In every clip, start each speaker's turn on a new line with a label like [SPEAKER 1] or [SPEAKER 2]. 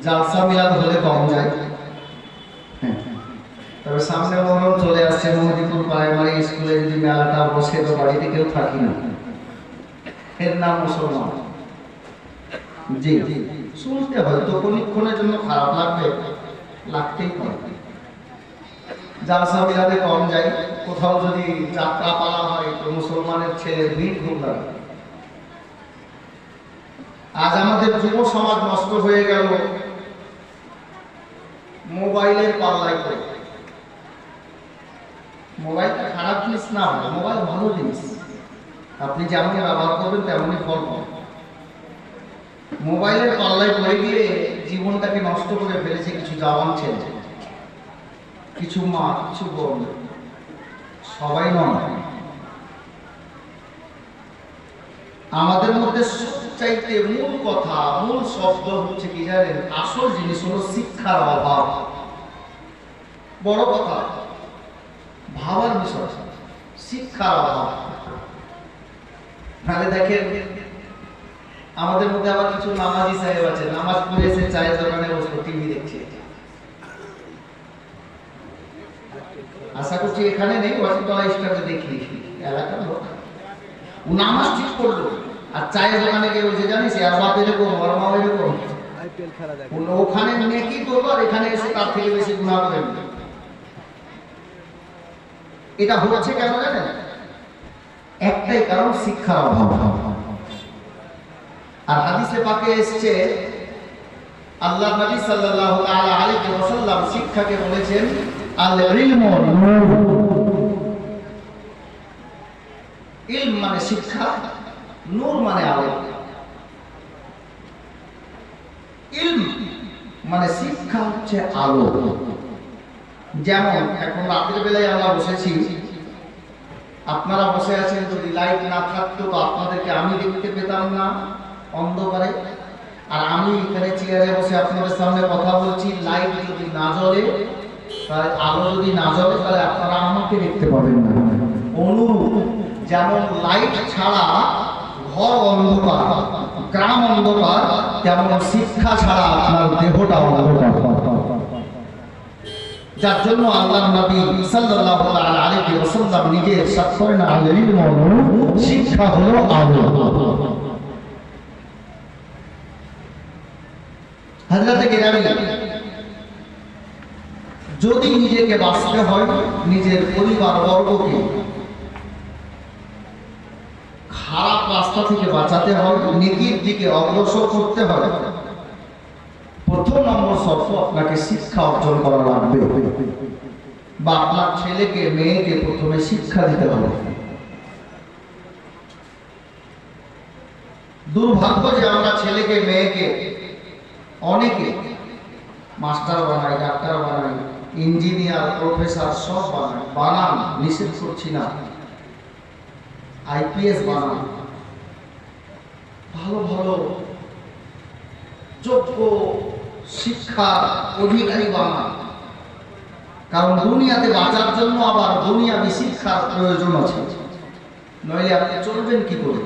[SPEAKER 1] জালসা মিলাদ হলে কম যায়। তবে সামনে মহরম চলে আসছে, মোহাম্মদপুর প্রাইমারি স্কুলে যদি মেলাটা বসে তো বাড়িতে কেউ থাকি না, এর নাম মুসলমান। জি শুনতে হয়তো কোনক্ষণের জন্য খারাপ লাগবে, লাগতেই পারে। জালসা মিলাদে কম যায়, কোথাও যদি যাত্রা পালা হয় তো মুসলমানের ছেলের ভিড় খুব লাগে। আজ আমাদের যুব সমাজ নষ্ট হয়ে গেল মোবাইলের পাল্লায় করে। মোবাইলটা খারাপ জিনিস না, মোবাইল ভালো জিনিস, আপনি যেমন ব্যবহার করবেন তেমনই ফল পাবেন। মোবাইলের পাল্লায় পড়ে গিয়ে জীবনটাকে নষ্ট করে ফেলেছে কিছু জওয়ান ছেলে, কিছু মা, কিছু বোন, সবাই নয়। আমাদের মধ্যে সবচাইতে মূল কথা, মূল শব্দ হচ্ছে কি জানেন? আসল জিনিস হলো শিক্ষার অভাব। বড় কথা, ভাবার বিষয় শিক্ষার অভাব। তাহলে দেখেন আমাদের মধ্যে আবার কিছু নামাজি সাহেব আছে, নামাজ পড়ে এসে চায়ের দোকানে বসে টিভি দেখছে। আশা করছি এখানে নেই, ওয়াশিংটন স্টারে দেখি এলাকার লোক। ও নামাজ ঠিক করলো আর চায়ের দোকানে গিয়ে বলছে জানিস আর বাপ এরকম ওর মা এরকম, ওখানে নেকি করবো আর এখানে এসে তার থেকে বেশি গুনাহ করে। এটা হচ্ছে কেন জানেন? একটাই কারণ, শিক্ষার অভাব। আর হাদিসে পাকে এসেছে আল্লাহ নবী সাল্লাল্লাহু তাআলা আলাইহি ওয়াসাল্লাম শিক্ষাকে বলেছেন আল ইলমু নূর। ইলম মানে শিক্ষা, নূর মানে আলো। ইলম মানে শিক্ষা হচ্ছে আলো। যেমন এখন রাতের বেলায় আমরা বসেছি, আপনারা বসে আছেন, যদি লাইট না থাকতো তো আপনাদেরকে আমি দেখতে পেতাম না অন্ধকারে। আর আমি এখানে চেয়ারে বসে আপনাদের সামনে কথা বলছি, লাইট যদি না জ্বলে, তাহলে আলো যদি না জ্বলে, তাহলে আপনারা আমাকে দেখতে পাবেন না। অনুরূপ যেমন লাইট ছাড়া ঘর অন্ধকার, গ্রাম অন্ধকার, তেমন শিক্ষা ছাড়া আপনার দেহটা অন্ধকার। যার জন্য আল্লাহর নবী সাল্লাল্লাহু আলাইহি ওয়াসাল্লাম নিজে ইরশাদ করেন আল ইলমু নূর, শিক্ষা হলো আলো। হযরত গিরামি, যদি নিজেকে বাঁচতে হয়, নিজের পরিবার বর্গকে খারাপ রাস্তা থেকে বাঁচাতে হয়, নেকির দিকে অগ্রসর করতে হয়, প্রথম নম্বর শর্ত আপনাকে শিক্ষা অর্জন করা লাগবে, বা আপনার ছেলেকে মেয়েকে প্রথমে শিক্ষা দিতে হবে। দুর্ভাগ্য যে আমরা ছেলেকে মেয়েকে অনেকে মাস্টার বানাই, ডাক্তার বানাই, ইঞ্জিনিয়ার, প্রফেসর সব বানাই। বানান, নিষেধ করছি না, আইপিএস বানান, ভালো ভালো যোগ্য শিক্ষা অধিকারী বানান। কারণ দুনিয়াতে বাঁচার জন্য আবার দুনিয়াবি শিক্ষার প্রয়োজন আছে, নইলে আপনি চলবেন কি করে?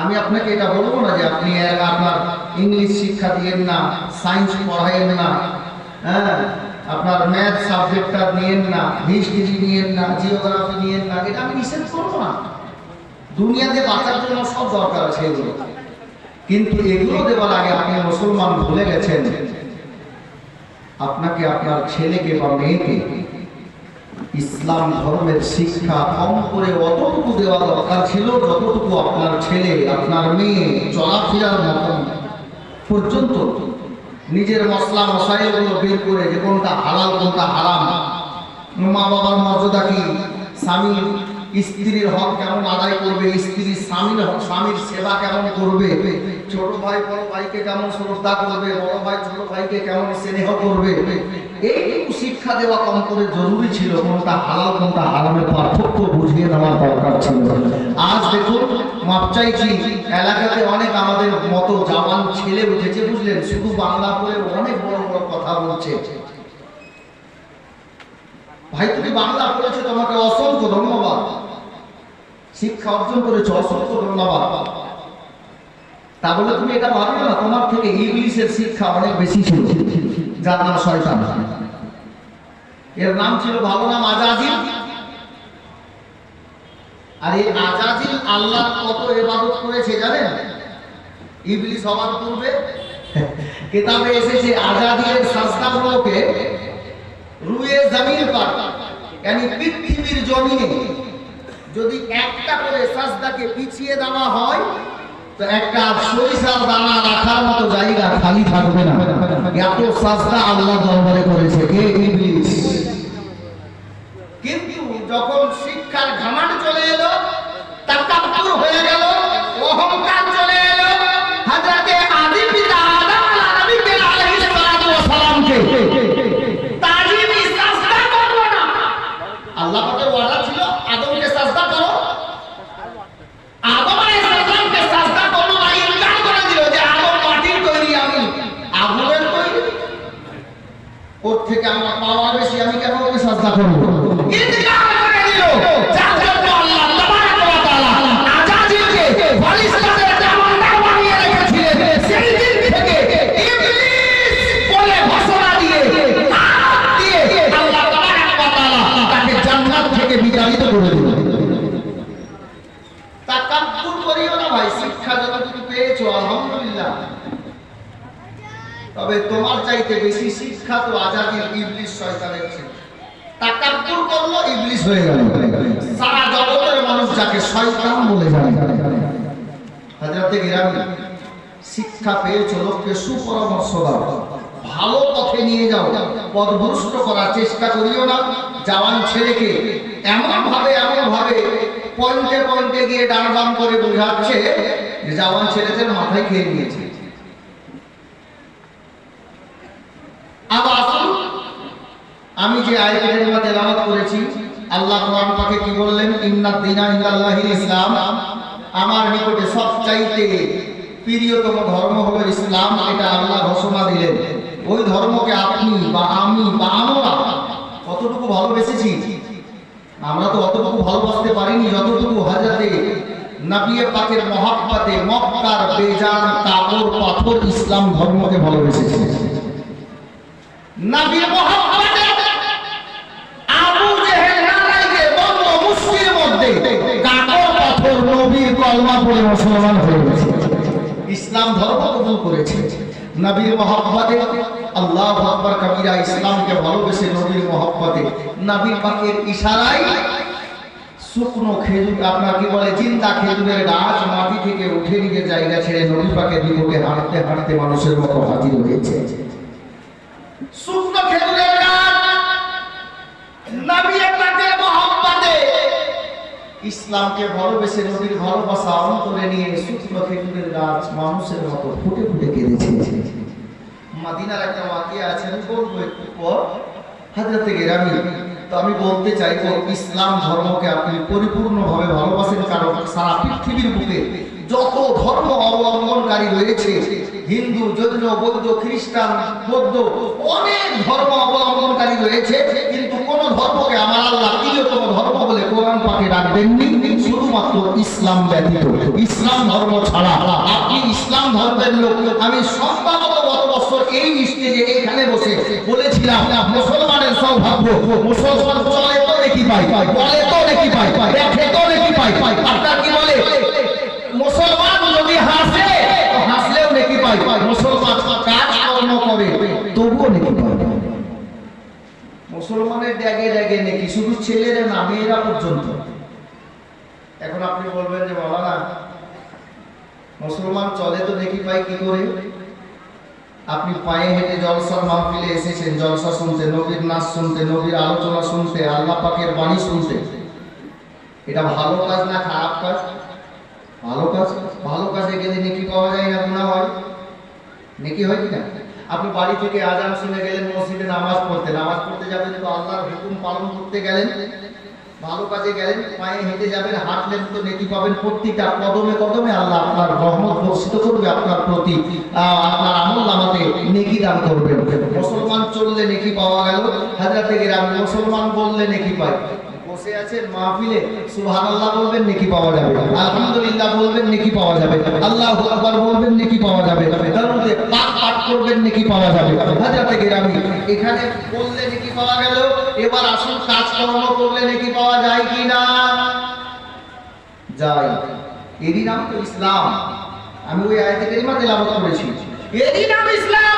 [SPEAKER 1] আমি আপনাকে এটা বলবো না যে আপনি আপনার ইংলিশ শিক্ষা দিয়েন না, সায়েন্স পড়াইয়েন না, হ্যাঁ, আপনার ম্যাথ সাবজেক্টটা নিয়েন না, হিস্ট্রি নিয়েন না, জিওগ্রাফি নিয়েন না, এটা আমি নিষেধ করবো না। দুনিয়াতে বাঁচার জন্য সব দরকার আছে এগুলো, কিন্তু এগুলো দেওয়ার আগে আপনি মুসলমান ভুলে গেছেন আপনাকে আপনার ছেলেকে বা মেয়েকে ইসলাম ধর্মের শিক্ষা কম করে অতটুকু দেওয়া দরকার ছিল যতটুকু আপনার ছেলে আপনার মেয়ে চলাফেরার মতন পর্যন্ত নিজের মশলা মশাইলগুলো বের করে যে কোনটা হালাল কোনটা হারাম, মা বাবার মর্যাদা কি, স্বামী স্ত্রীর হক কেমন আদায় করবে, স্ত্রী স্বামীর সেবা কেমন করবে, ছোট ভাই বড় ভাইকে কেমন শ্রদ্ধা করবে, বড় ভাই ছোট ভাইকে কেমন স্নেহ করবে, এইটুকু শিক্ষা দেওয়া কম করে জরুরি ছিল। কোনটা হালাল কোনটা হারামের পার্থক্য বুঝিয়ে দেওয়ার দরকার ছিল। আজ দেখুন, মাপ চাইছি, এলাকাতে অনেক আমাদের মতো জওয়ান ছেলে উঠেছে, বুঝলেন, শুধু বাংলা করে অনেক বড় বড় কথা বলছে। ভাই তুমি বাংলা পড়েছো, তোমাকে অসংখ্য ধন্যবাদ, শিক্ষা অর্জন করেছো, অসংখ্য ধন্যবাদ। তা বলে তুমি এটা ভাবো না তোমার থেকে ইবলিসের শিক্ষা অনেক বেশি ছিল, যার নাম শয়তান। এর নাম ছিল, ভালো নাম আজাজিল। আর এই আজাজিল আল্লাহর কত ইবাদত করেছে জানেন? ইবলিস হওয়ার পূর্বে কিতাবে এসেছে আজাজিলের সাজদাগুলোকে রুয়ে জমিন পার, মানে পৃথিবীর জমিনে যদি একটা করে সাজদাকে পিছিয়ে দেওয়া হয় তো একটা সরিষার দানা রাখার মতো জায়গা খালি থাকবে না। এত সাজদা আল্লাহ দরবারে করেছে কে? ইবলিস। কিন্তু যখন শিক্ষার ঘামাট চলে এলো, তাকাব্বুর হয়ে গেল, অহংকার চলে এলো, হযরতে আদি পিতা আদম আলাইহিস সালামকে তাজিমি সাজদা করবে না। আল্লাহ পাকের ওয়াদা ছিল আদমকে সাজদা করো, আদম আলাইহিস সালামকে সাজদা করো না, ইনকার করে দিল যে আদম মাটির তৈরি, আমি আগুনের তৈরি, ওর থেকে আমার পাওয়া বেশি, আমি কেন ওকে সাজদা করব? ইনকার করে দিল। যার জন্য আল্লাহ তাবারক ওয়া তাআলা আজাজিলকে ফেরেশতাদের কমান্ডার বানিয়ে রেখেছিলেন। সেই দিন থেকে ইবলিস বলে ঘোষণা দিয়ে আল্লাহ তাবারক ওয়া তাআলা তাকে জান্নাত থেকে বিতাড়িত করে দিলেন। তাকাব্বুর করিও না ভাই, শিক্ষা যতটুকু পেয়েছো আলহামদুলিল্লাহ, তবে তোমার চাইতে বেশি শিক্ষা তো আজাজিল ইবলিস শয়তানের ছিল। তাকাব্বুর করলো, ইবলিস হয়ে গেল। সারা জগতের মানুষ যাকে শয়তান বলে জানে। হযরতে গিরামি, শিক্ষা পেয়েছো, লোককে সুপরামর্শ দাও, ভালো পথে নিয়ে যাও, পথভ্রষ্ট করার চেষ্টা করিও না। জওয়ান ছেলেকে এমন ভাবে পয়েন্টে পয়েন্টে গিয়ে ডানবাম করে বোঝাচ্ছে যে জওয়ান ছেলেদের মাথায় খেয়ে নিয়েছে। আবার আসুন, আমি যে আয়াতের মধ্যে তেলাওয়াত করেছি, আল্লাহ কোরআন পাকে কি বললেন? ইন্নাদ দীনা ইনদাল্লাহিল ইসলাম, আমার নিকটে সবচাইতে প্রিয়তম ধর্ম হলো ইসলাম, এটা আল্লাহ ঘোষণা দিলেন। ওই ধর্মকে আপনি বা আমি বা আমরা কতটুকু ভালোবেসেছি? আমরা তো অতটুকু ভালোবাসতে পারিনি যতটুকু হযরতে নবী পাকের মহব্বতে মক্কার বেজান কাপড় পাথর ইসলাম ধর্মকে ভালোবেসেছে। নবীর মহব্বতে আবু জেহেল নারাইকে বন্ধ মুশরিকের মধ্যে কাপড় পাথর নবীর কলমা পড়ে মুসলমান হয়ে গেছে, ইসলাম ধর্ম কবুল করেছে। নবীর মহব্বতে আল্লাহু আকবার কবিরা, ইসলামকে ভালোবেসে নবীর মহব্বতে নবী পাকের ইশারায় শুকনো খেজুর, আপনার কি বলে জিন্দা খেজুরের গাছ মাটি থেকে উঠে নিয়ে জায়গা ছেড়ে নবী পাকের দিকে হাঁটতে হাঁটতে মানুষের মতো হাজির হয়েছে। শুকনো খেজুরের গাছ নবী পাকের মহব্বতে ইসলামকে ভালোবেসে নবীর ভালোবাসা অন্তরে নিয়ে শুকনো খেজুরের গাছ মানুষের মতো ফুটে ফুটে কেঁদেছে। মদিনার একটা ওয়াকিয়া আছে, আমি বলবো একটু পর। হযরতে গিরামি, তো আমি বলতে চাইবো ইসলাম ধর্মকে আপনি পরিপূর্ণভাবে ভালোবাসেন, কারণ সারা পৃথিবীর বুকে যত ধর্ম অবলম্বনকারী রয়েছে, হিন্দু, জৈন, বৌদ্ধ, খ্রিস্টান, বৌদ্ধ, অনেক ধর্ম অবলম্বনকারী রয়েছে, কিন্তু কোন ধর্মকে আমার আল্লাহ প্রিয়তম ধর্ম বলে কোরআন পাকে রাখবেননি, শুধুমাত্র ইসলাম ব্যতীত। ইসলাম ধর্ম ছাড়া আপনি ইসলাম ধর্মের লোক। আমি সম্ভবত গত বছর এই স্টেজে এখানে বসে বলেছিলাম মুসলমানের সৌভাগ্য, মুসলমান চলে তো নেকি পাই, বলে তো নেকি পাই, দেখে তো নেকি পাই। আপনার কি বলে? মুসলমান যদি হাসে তো হাসলেও নেকি পাই, মুসলমান কাজ কর্ম করে তবুও নেকি পাই। মুসলমানের ড্যাগে ড্যাগে নেকি, শুধু ছেলেরা না, মেয়েরা পর্যন্ত। এখন আপনি বলবেন যে মাওলানা মুসলমান চলে তো নেকি পাই কি করে? আপনি পায়ে হেঁটে জলসার মাহফিলে এসেছেন, জলসা শুনতে, নবীর নাচ শুনতে, নবীর আলোচনা শুনতে, আল্লাহ পাকের বাণী শুনতে। এটা ভালো কাজ না খারাপ কাজ? ভালো কাজ। ভালো কাজে গেলে নেকি পাওয়া যায় না গুনাহ হয়? নেকি হয় কিনা? আপনি বাড়ি থেকে আজান শুনে গেলেন মসজিদে নামাজ পড়তে যাবেন তো আল্লাহর হুকুম পালন করতে গেলেন, ভালো কাজে গেলেন, পায়ে হেঁটে যাবেন, হাঁটলেন তো নেকি পাবেন। প্রত্যেকটা কদমে কদমে আল্লাহ আপনার রহমত বর্ষিত করবে আপনার প্রতি, আপনার আমলনামাতে নেকি দান করবেন। মুসলমান চললে নেকি পাওয়া গেল। হযরতে গিরামি, মুসলমান বললে নেকি পাই, বসে আছেন মাহফিলে, সুবহানাল্লাহ বলবেন নেকি পাওয়া যাবে, আলহামদুলিল্লাহ বলবেন নেকি পাওয়া যাবে, আল্লাহু আকবার বলবেন নেকি পাওয়া যাবে, দরুদ পাক পাঠ করবেন নেকি পাওয়া যাবে। হযরতে গিরামী, এখানে বললে নেকি পাওয়া গেল, এবার আসল কাজকর্ম করলে নেকি পাওয়া যায় কি না? যায়। এরই নাম তো ইসলাম। আমি ওই আয়াতে কারিমা তেলাওয়াত করেছি, এরই নাম ইসলাম।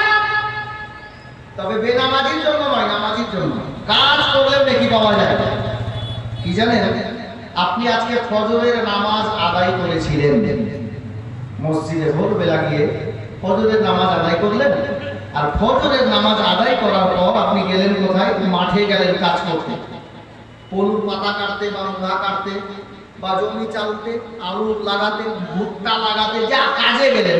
[SPEAKER 1] তবে বেনামাজির জন্য নয়, নামাজির জন্য। কাজ করলে নেকি পাওয়া যায়। কি জানেন, আপনি আজকে ফজরের নামাজ আদায় করেছিলেন, মসজিদে ভোরবেলা গিয়ে ফজরের নামাজ আদায় করলেন, আর ফজরের নামাজ আদায় করার পর আপনি গেলেন কোথায়? মাঠে গেলেন কাজ করতে, পলুর পাতা কাটতে বা মুড়া কাটতে বা জমি চালতে, আলু লাগাতে, ভুট্টা লাগাতে, যা কাজে গেলেন।